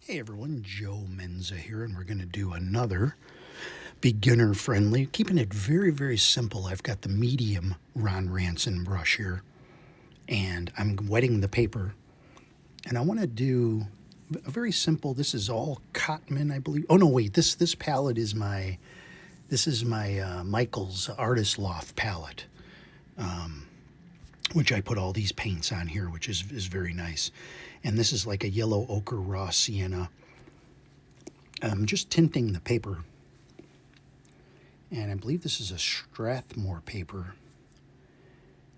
Hey everyone, Joe Menza here, and we're going to do another beginner friendly, keeping it very, very simple. I've got the medium Ron Ranson brush here, and I'm wetting the paper. And I want to do a very simple, this is all Cotman, I believe. Oh no, wait, this palette is my, Michael's Artist Loft palette, which I put all these paints on here, which is very nice. And this is like a yellow ochre raw sienna. I'm just tinting the paper. And I believe this is a Strathmore paper.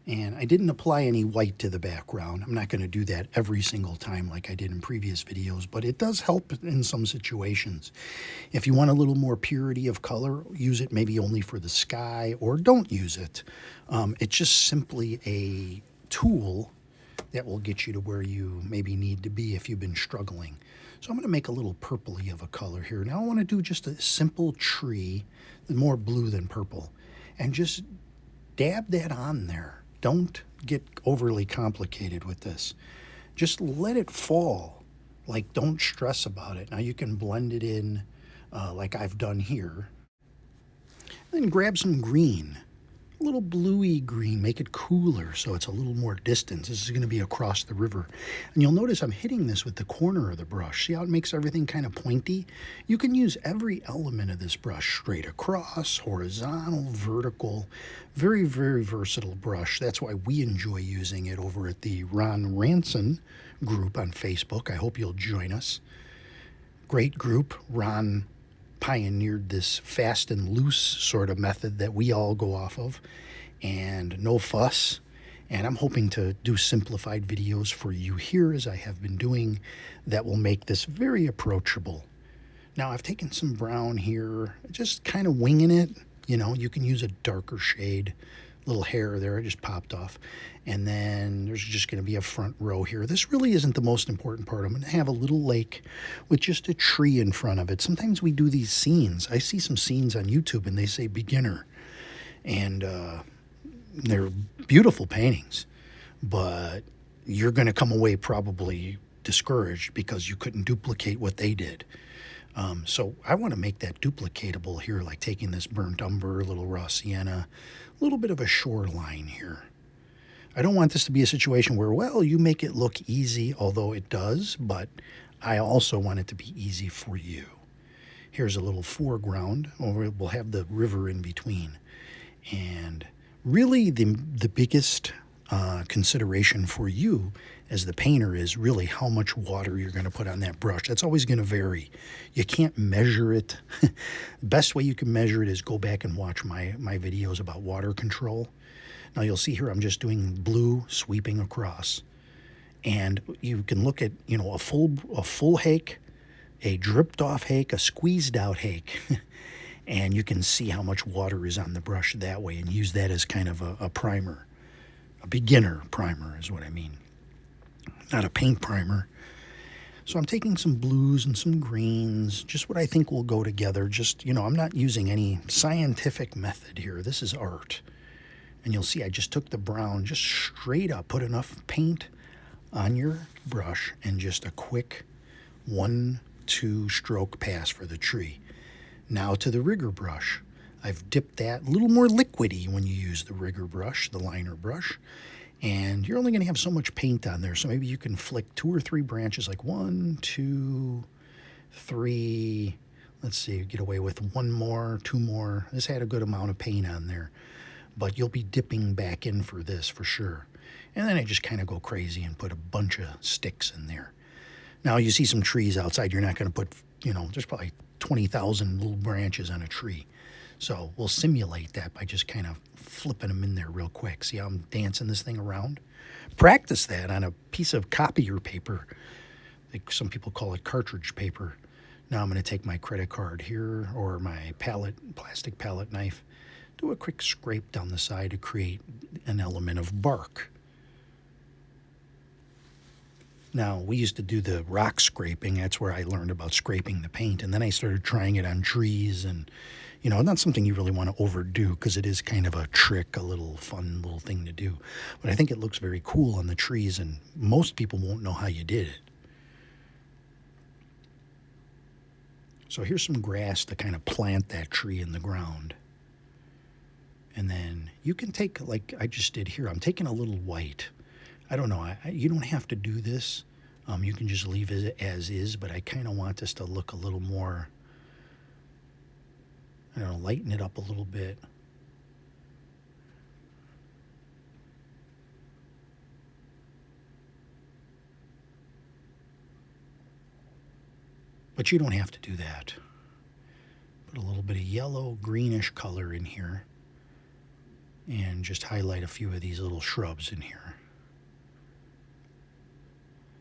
And I didn't apply any white to the background. I'm not going to do that every single time like I did in previous videos, but it does help in some situations. If you want a little more purity of color, use it maybe only for the sky, or don't use it. It's just simply a tool that will get you to where you maybe need to be if you've been struggling. So I'm going to make a little purpley of a color here. Now I want to do just a simple tree, more blue than purple, and just dab that on there. Don't get overly complicated with this. Just let it fall. Like, don't stress about it. Now you can blend it in like I've done here. Then grab some green. A little bluey green, make it cooler so it's a little more distance. This is going to be across the river. And you'll notice I'm hitting this with the corner of the brush. See how it makes everything kind of pointy? You can use every element of this brush, straight across, horizontal, vertical. Very, very versatile brush. That's why we enjoy using it over at the Ron Ranson group on Facebook. I hope you'll join us. Great group. Ron pioneered this fast and loose sort of method that we all go off of, and no fuss. And I'm hoping to do simplified videos for you here, as I have been doing, that will make this very approachable. Now I've taken some brown here, just kind of winging it. You know, you can use a darker shade. Little hair there, it just popped off. And then there's just going to be a front row here. This really isn't the most important part. I'm going to have a little lake with just a tree in front of it. Sometimes we do these scenes. I see some scenes on YouTube and they say beginner. And they're beautiful paintings. But you're going to come away probably discouraged because you couldn't duplicate what they did. So I want to make that duplicatable here, like taking this burnt umber, a little raw sienna, a little bit of a shoreline here. I don't want this to be a situation where, well, you make it look easy, although it does, but I also want it to be easy for you. Here's a little foreground, or we'll have the river in between. And really the biggest consideration for you as the painter is really how much water you're going to put on that brush. That's always going to vary. You can't measure it. The best way you can measure it is go back and watch my videos about water control. Now you'll see here I'm just doing blue sweeping across. And you can look at, you know, a full hake, a dripped off hake, a squeezed out hake. And you can see how much water is on the brush that way, and use that as kind of a primer. A beginner primer is what I mean. Not a paint primer. So I'm taking some blues and some greens, just what I think will go together. Just, you know, I'm not using any scientific method here. This is art. And you'll see I just took the brown, just straight up, put enough paint on your brush, and just a quick 1-2 stroke pass for the tree. Now to the rigger brush. I've dipped that a little more liquidy when you use the rigger brush, the liner brush. And you're only going to have so much paint on there, so maybe you can flick 2 or 3 branches, like 1, 2, 3. Let's see, get away with 1 more, 2 more. This had a good amount of paint on there, but you'll be dipping back in for this for sure. And then I just kind of go crazy and put a bunch of sticks in there. Now you see some trees outside. You're not going to put, you know, there's probably 20,000 little branches on a tree. So we'll simulate that by just kind of flipping them in there real quick. See how I'm dancing this thing around? Practice that on a piece of copier paper. Like some people call it cartridge paper. Now I'm going to take my credit card here, or my plastic palette knife, do a quick scrape down the side to create an element of bark. Now, we used to do the rock scraping. That's where I learned about scraping the paint. And then I started trying it on trees. And, you know, not something you really want to overdo because it is kind of a trick, a little fun little thing to do. But I think it looks very cool on the trees, and most people won't know how you did it. So here's some grass to kind of plant that tree in the ground. And then you can take, like I just did here, I'm taking a little white. I don't know, you don't have to do this. You can just leave it as is, but I kind of want this to look a little more, I don't know, lighten it up a little bit. But you don't have to do that. Put a little bit of yellow, greenish color in here. And just highlight a few of these little shrubs in here.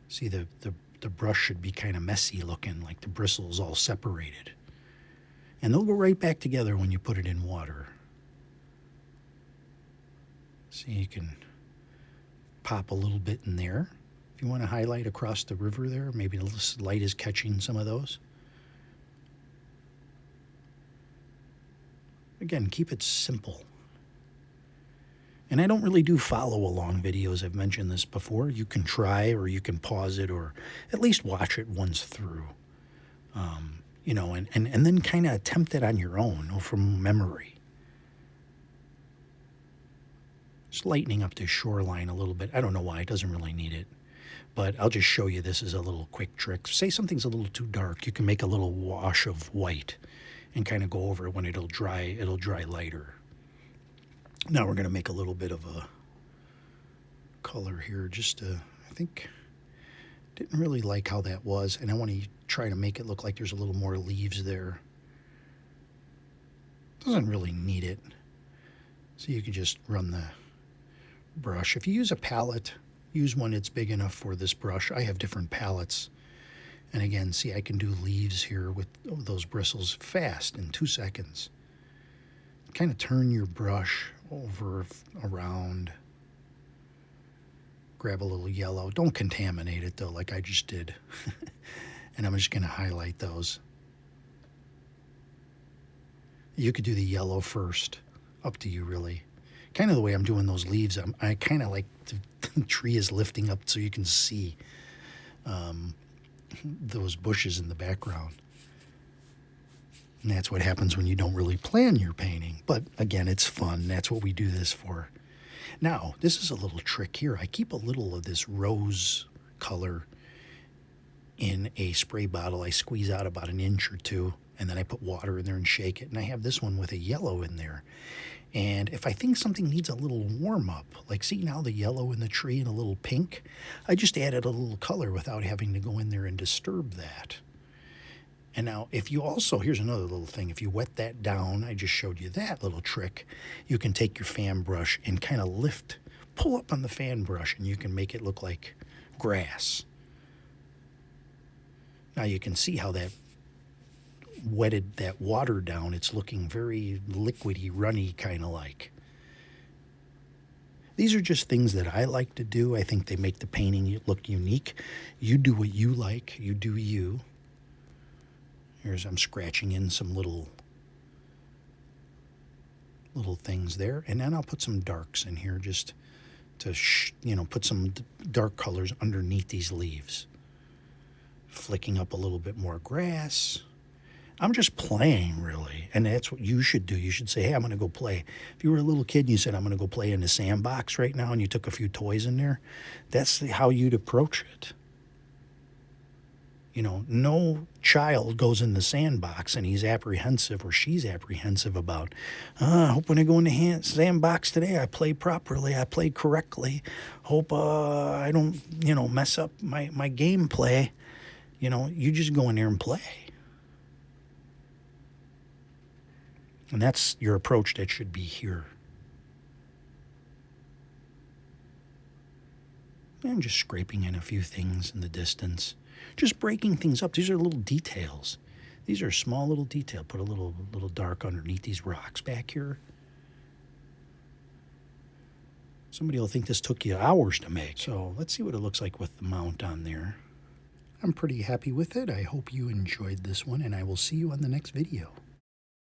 See, the brush should be kind of messy looking, like the bristles all separated. And they'll go right back together when you put it in water. See, you can pop a little bit in there. If you want to highlight across the river there, maybe the light is catching some of those. Again, keep it simple. And I don't really do follow-along videos. I've mentioned this before. You can try, or you can pause it, or at least watch it once through. You know, and then kind of attempt it on your own or from memory. Just lightening up the shoreline a little bit. I don't know why. It doesn't really need it. But I'll just show you this as a little quick trick. Say something's a little too dark. You can make a little wash of white and kind of go over it. When it'll dry lighter. Now we're going to make a little bit of a color here. Just to, I think, didn't really like how that was. And I want to try to make it look like there's a little more leaves there. Doesn't really need it. So you can just run the brush. If you use a palette, use one that's big enough for this brush. I have different palettes. And again, see, I can do leaves here with those bristles fast in 2 seconds. Kind of turn your brush over, around. Grab a little yellow. Don't contaminate it though, like I just did. And I'm just going to highlight those. You could do the yellow first. Up to you, really. Kind of the way I'm doing those leaves. I kind of like the tree is lifting up so you can see those bushes in the background. And that's what happens when you don't really plan your painting. But again, it's fun. That's what we do this for. Now, this is a little trick here. I keep a little of this rose color in a spray bottle. I squeeze out about 1 inch or 2, and then I put water in there and shake it. And I have this one with a yellow in there. And if I think something needs a little warm up, like see now the yellow in the tree and a little pink, I just added a little color without having to go in there and disturb that. And now if you also, here's another little thing, if you wet that down, I just showed you that little trick, you can take your fan brush and kind of lift, pull up on the fan brush, and you can make it look like grass. Now you can see how that wetted that water down. It's looking very liquidy, runny kind of like. These are just things that I like to do. I think they make the painting look unique. You do what you like. You do you. Here's, I'm scratching in some little things there. And then I'll put some darks in here just to, put some dark colors underneath these leaves. Flicking up a little bit more grass. I'm just playing, really. And that's what you should do. You should say, hey, I'm going to go play. If you were a little kid and you said, I'm going to go play in the sandbox right now, and you took a few toys in there, that's how you'd approach it. You know, no child goes in the sandbox and he's apprehensive or she's apprehensive about, I hope when I go in the sandbox today, I play properly, I play correctly. Hope I don't, mess up my gameplay. You just go in there and play. And that's your approach that should be here. And just scraping in a few things in the distance. Just breaking things up. These are little details. These are small little details. Put a little dark underneath these rocks back here. Somebody will think this took you hours to make. So let's see what it looks like with the mount on there. I'm pretty happy with it. I hope you enjoyed this one, and I will see you on the next video.